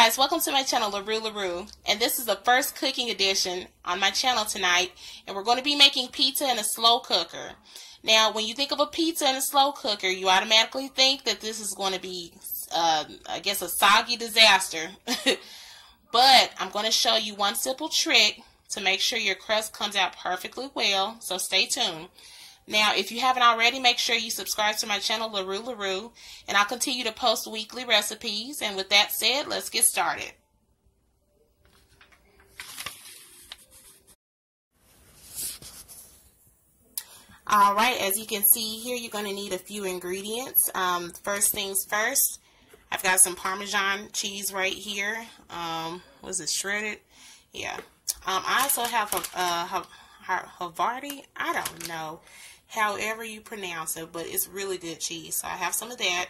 guys, welcome to my channel, Leroux, and this is the first cooking edition on my channel tonight, and we're going to be making pizza in a slow cooker. Now, when you think of a pizza in a slow cooker, you automatically think that this is going to be, I guess, a soggy disaster. But I'm going to show you one simple trick to make sure your crust comes out perfectly well, so stay tuned. Now, if you haven't already, make sure you subscribe to my channel, Leroux, and I'll continue to post weekly recipes. And with that said, let's get started. Alright, as you can see here, you're going to need a few ingredients. First things first, I've got some Parmesan cheese right here. Was it shredded? Yeah. I also have Havarti, I don't know, however you pronounce it, but it's really good cheese. So I have some of that.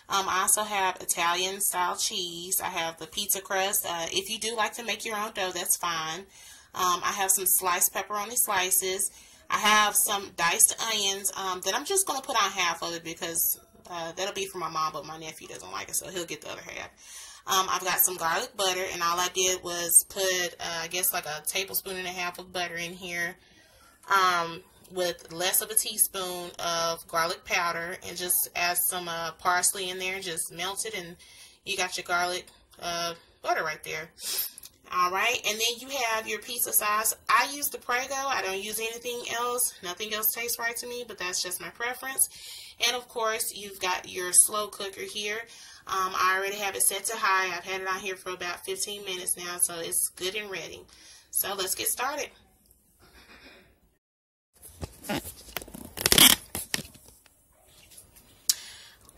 I also have Italian style cheese. I have the pizza crust. If you do like to make your own dough, that's fine. I have some sliced pepperoni slices. I have some diced onions that I'm just going to put on half of it because that'll be for my mom, but my nephew doesn't like it, so he'll get the other half. I've got some garlic butter, and all I did was put, I guess, like a tablespoon and a half of butter in here with less of a teaspoon of garlic powder, and just add some parsley in there. Just melt it, and you got your garlic butter right there. Alright, and then you have your pizza sauce. I use the Prego. I don't use anything else. Nothing else tastes right to me, but that's just my preference. And of course, you've got your slow cooker here. I already have it set to high. I've had it on here for about 15 minutes now, so it's good and ready. So let's get started.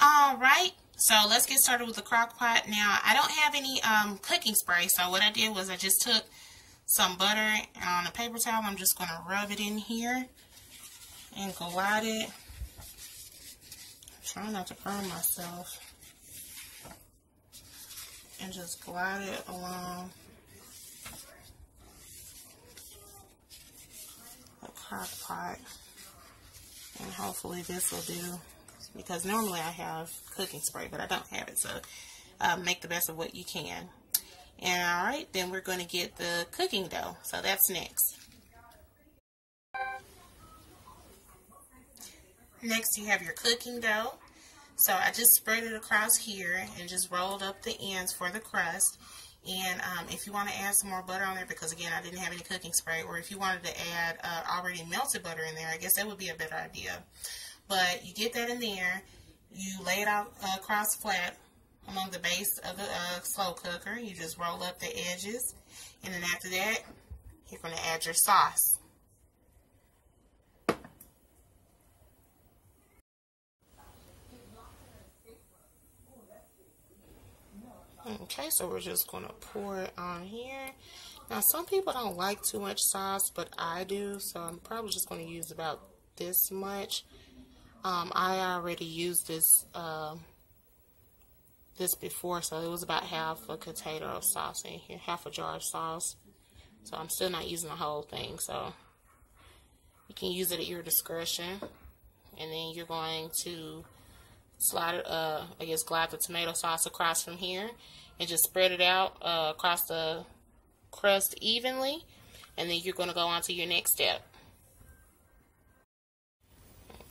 Alright, so let's get started with the crock pot. Now, I don't have any cooking spray, so what I did was I just took some butter on a paper towel. I'm just going to rub it in here and glide it. Try not to burn myself. And just glide it along the crock pot. And hopefully this will do, because normally I have cooking spray, but I don't have it, so make the best of what you can. And alright, then we're going to get the cooking dough, so that's next. Next you have your cooking dough. So I just spread it across here and just rolled up the ends for the crust. And if you want to add some more butter on there, because again I didn't have any cooking spray, or if you wanted to add already melted butter in there, I guess that would be a better idea. But you get that in there, you lay it out across flat along the base of the slow cooker. You just roll up the edges, and then after that you're going to add your sauce. Okay, so we're just going to pour it on here. Now, some people don't like too much sauce, but I do, so I'm probably just going to use about this much. I already used this before, so it was about half a container of sauce in here, half a jar of sauce. So I'm still not using the whole thing, so you can use it at your discretion. And then you're going to slide it, I guess, glide the tomato sauce across from here and just spread it out across the crust evenly, and then you're going to go on to your next step.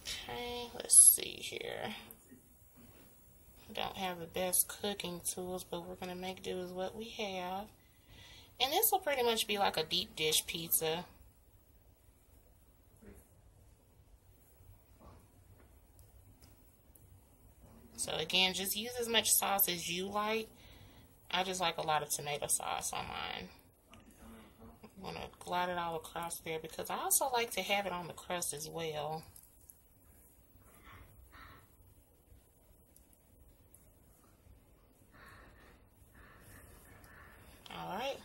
Okay, let's see here. I don't have the best cooking tools, but we're going to make do with what we have. And this will pretty much be like a deep dish pizza. So again, just use as much sauce as you like. I just like a lot of tomato sauce on mine. I'm going to glide it all across there because I also like to have it on the crust as well. Alright.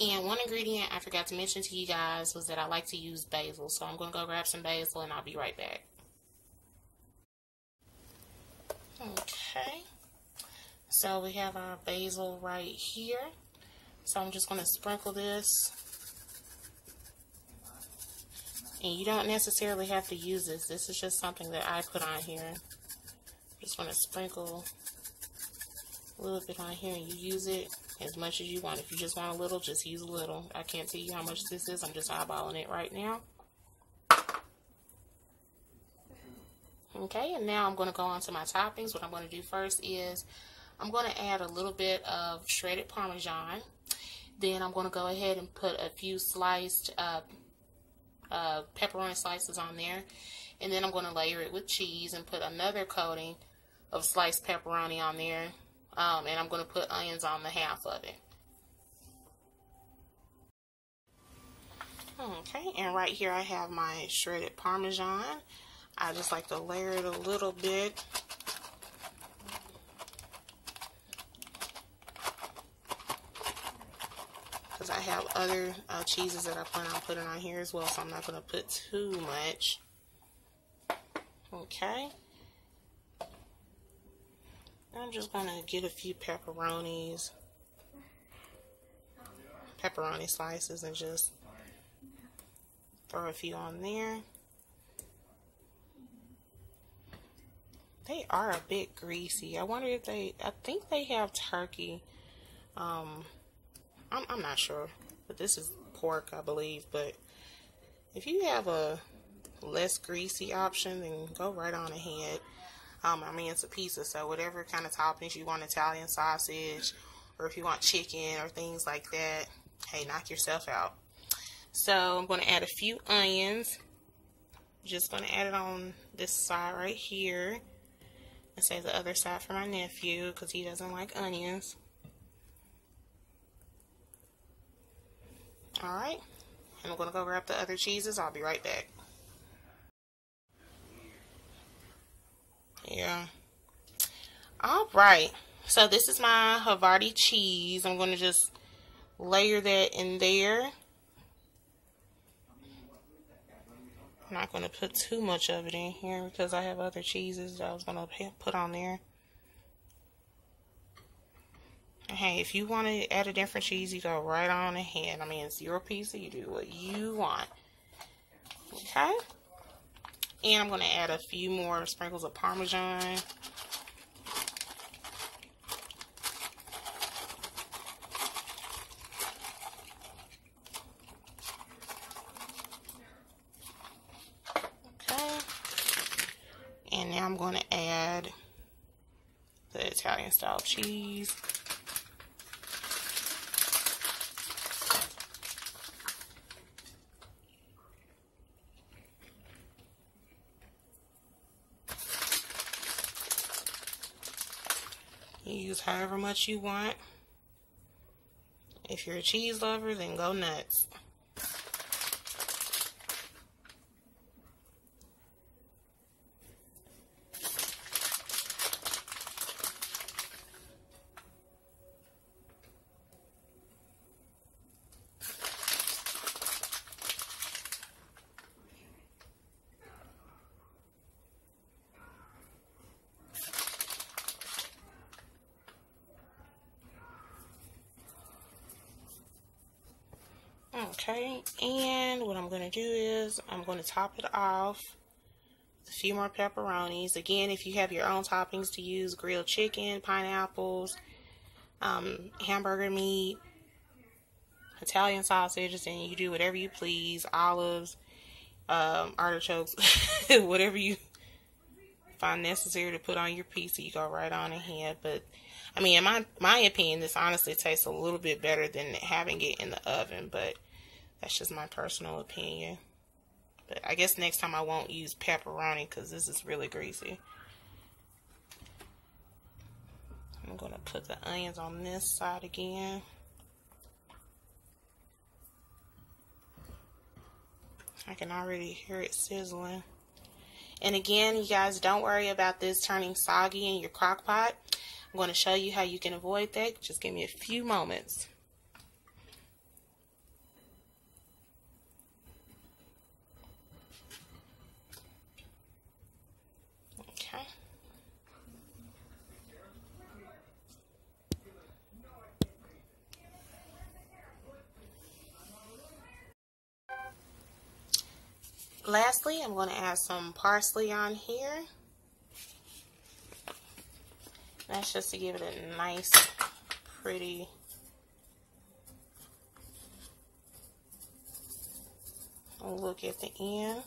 And one ingredient I forgot to mention to you guys was that I like to use basil. So I'm going to go grab some basil and I'll be right back. Okay, so we have our basil right here. So I'm just going to sprinkle this. And you don't necessarily have to use this. This is just something that I put on here. Just want to sprinkle little bit on here, and you use it as much as you want. If you just want a little, just use a little. I can't tell you how much this is. I'm just eyeballing it right now. Okay, and now I'm going to go on to my toppings. What I'm going to do first is I'm going to add a little bit of shredded Parmesan. Then I'm going to go ahead and put a few sliced pepperoni slices on there. And then I'm going to layer it with cheese and put another coating of sliced pepperoni on there. And I'm going to put onions on the half of it. Okay, and right here I have my shredded Parmesan. I just like to layer it a little bit. Because I have other cheeses that I plan on putting on here as well, so I'm not going to put too much. Okay. I'm just going to get a few pepperoni slices and just throw a few on there. They are a bit greasy. I wonder if I think they have turkey. I'm not sure, but this is pork, I believe. But if you have a less greasy option, then go right on ahead. I mean, it's a pizza, so whatever kind of toppings you want, Italian sausage, or if you want chicken or things like that, hey, knock yourself out. So I'm going to add a few onions. Just going to add it on this side right here. And save the other side for my nephew because he doesn't like onions. Alright. And I'm going to go grab the other cheeses. I'll be right back. Yeah. Alright. So this is my Havarti cheese. I'm going to just layer that in there. I'm not going to put too much of it in here because I have other cheeses that I was going to put on there. And hey, if you want to add a different cheese, you go right on ahead. I mean, it's your pizza. You do what you want. Okay? And I'm going to add a few more sprinkles of Parmesan. And now I'm going to add the Italian style cheese. You use however much you want. If you're a cheese lover, then go nuts. Okay, and what I'm going to do is I'm going to top it off with a few more pepperonis. Again, if you have your own toppings to use, grilled chicken, pineapples, hamburger meat, Italian sausages, and you do whatever you please, olives, artichokes, whatever you find necessary to put on your pizza, you go right on ahead. But I mean, in my opinion, this honestly tastes a little bit better than having it in the oven, but that's just my personal opinion. But I guess next time I won't use pepperoni because this is really greasy. I'm going to put the onions on this side again. I can already hear it sizzling. And again, you guys, don't worry about this turning soggy in your crock pot. I'm going to show you how you can avoid that. Just give me a few moments. Okay. Lastly, I'm going to add some parsley on here. That's just to give it a nice, pretty look at the end.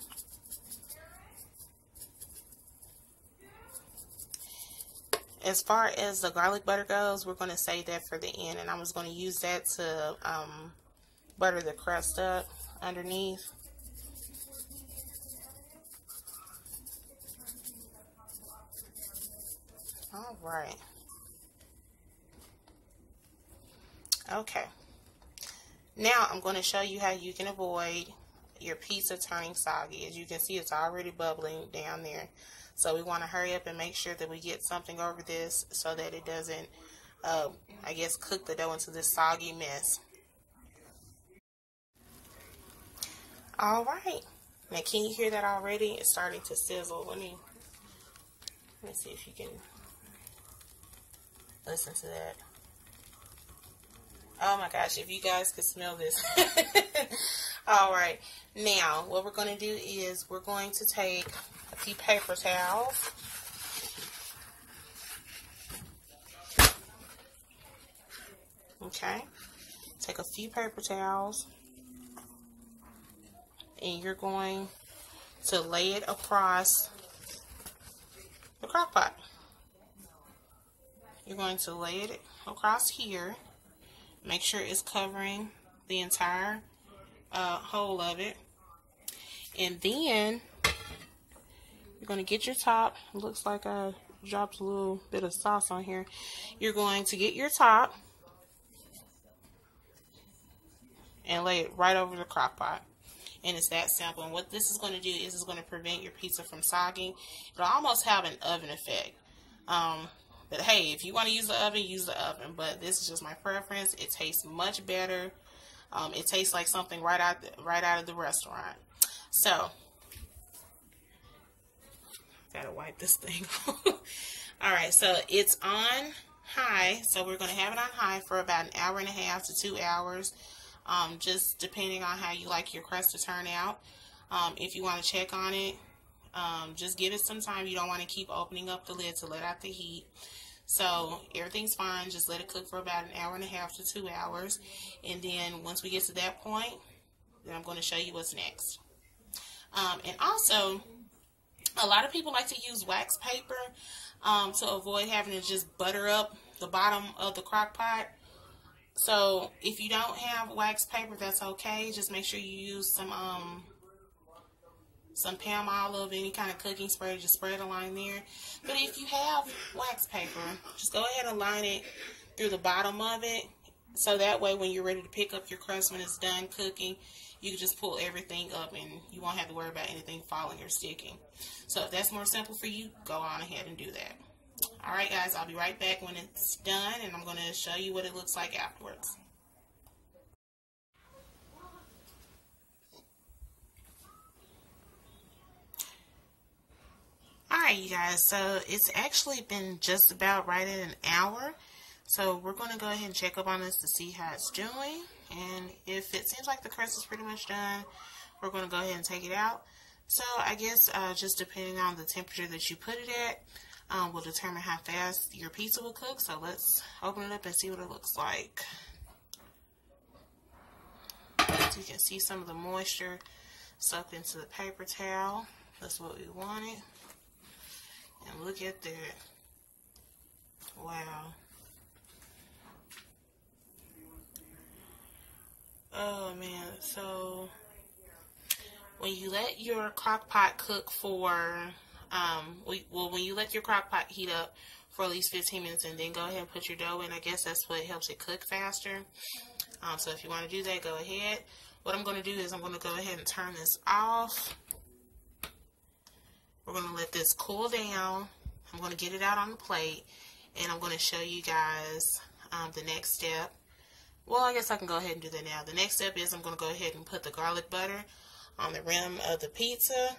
As far as the garlic butter goes, we're going to save that for the end, and I was going to use that to butter the crust up underneath. All right. Okay. Now I'm going to show you how you can avoid your pizza turning soggy. As you can see, it's already bubbling down there. So we want to hurry up and make sure that we get something over this so that it doesn't, I guess, cook the dough into this soggy mess. All right. Now, can you hear that already? It's starting to sizzle. Let me see if you can listen to that. Oh my gosh, if you guys could smell this. All right. Now, what we're going to do is we're going to take a few paper towels. Okay. Take a few paper towels. And you're going to lay it across the crock pot. You're going to lay it across here. Make sure it's covering the entire whole of it. And then you're going to get your top. It looks like I dropped a little bit of sauce on here. You're going to get your top and lay it right over the crock pot. And it's that simple. And what this is going to do is it's going to prevent your pizza from sogging. It'll almost have an oven effect. But hey, if you want to use the oven, use the oven. But this is just my preference. It tastes much better. It tastes like something right out of the restaurant. So, gotta wipe this thing off. All right, so it's on high. So we're going to have it on high for about an hour and a half to 2 hours. Just depending on how you like your crust to turn out. If you want to check on it, just give it some time. You don't want to keep opening up the lid to let out the heat. So everything's fine. Just let it cook for about an hour and a half to 2 hours. And then once we get to that point, then I'm going to show you what's next. And also, a lot of people like to use wax paper to avoid having to just butter up the bottom of the crock pot. So if you don't have wax paper, that's okay. Just make sure you use some Palm Olive, any kind of cooking spray, just spread a line there. But if you have wax paper, just go ahead and line it through the bottom of it. So that way when you're ready to pick up your crust when it's done cooking, you can just pull everything up and you won't have to worry about anything falling or sticking. So if that's more simple for you, go on ahead and do that. Alright guys, I'll be right back when it's done and I'm going to show you what it looks like afterwards. Alright you guys, so it's actually been just about right at an hour. So we're going to go ahead and check up on this to see how it's doing. And if it seems like the crust is pretty much done, we're going to go ahead and take it out. So I guess just depending on the temperature that you put it at, will determine how fast your pizza will cook. So let's open it up and see what it looks like. So you can see some of the moisture soaked into the paper towel. That's what we wanted. And look at that. Wow. Oh man, so when you let your crock pot cook for when you let your crock pot heat up for at least 15 minutes and then go ahead and put your dough in, I guess that's what helps it cook faster. So if you want to do that, go ahead. What I'm going to do is I'm going to go ahead and turn this off. We're going to let this cool down. I'm going to get it out on the plate and I'm going to show you guys the next step. Well, I guess I can go ahead and do that now. The next step is I'm going to go ahead and put the garlic butter on the rim of the pizza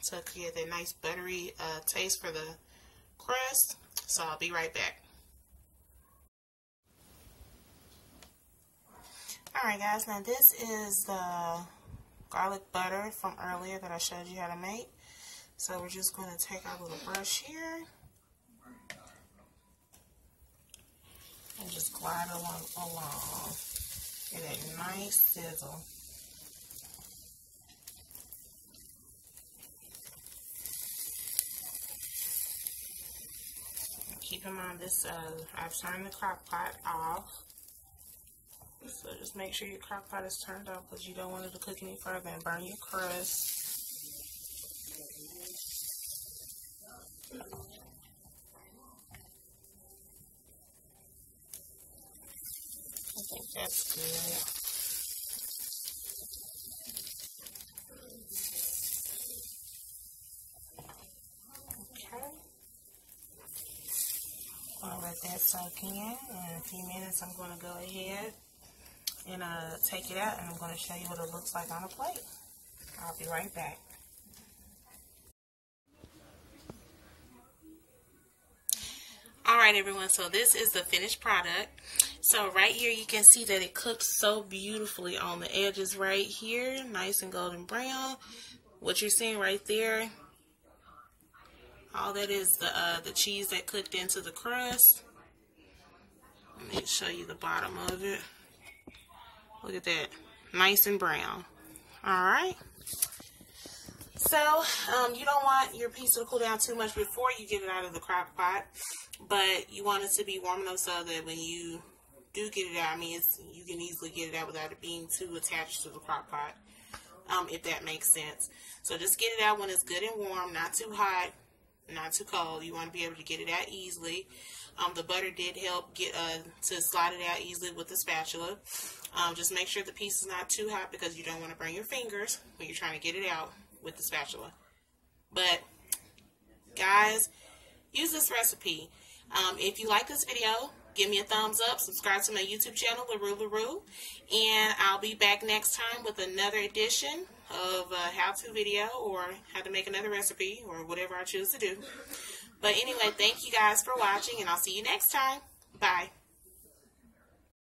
to create that nice buttery taste for the crust. So I'll be right back. Alright guys, now this is the garlic butter from earlier that I showed you how to make. So we're just going to take our little brush here right along. Get a nice sizzle. Keep in mind this, I've turned the crock pot off. So just make sure your crock pot is turned off because you don't want it to cook any further and burn your crust. I think that's good. Okay. I'll let that soak in. In a few minutes, I'm going to go ahead and take it out, and I'm going to show you what it looks like on a plate. I'll be right back. Alright everyone, so this is the finished product. So right here you can see that it cooked so beautifully on the edges right here, nice and golden brown. What you're seeing right there, all that is the cheese that cooked into the crust. Let me show you the bottom of it. Look at that, nice and brown. Alright. So, you don't want your pizza to cool down too much before you get it out of the crock pot, but you want it to be warm enough so that when you do get it out, I mean, you can easily get it out without it being too attached to the crock pot, if that makes sense. So just get it out when it's good and warm, not too hot, not too cold. You want to be able to get it out easily. The butter did help get to slide it out easily with the spatula. Just make sure the piece is not too hot because you don't want to burn your fingers when you're trying to get it out with the spatula. But guys, use this recipe. If you like this video, give me a thumbs up, subscribe to my YouTube channel, Leroux, and I'll be back next time with another edition of a how-to video or how to make another recipe or whatever I choose to do. But anyway, thank you guys for watching, and I'll see you next time. Bye.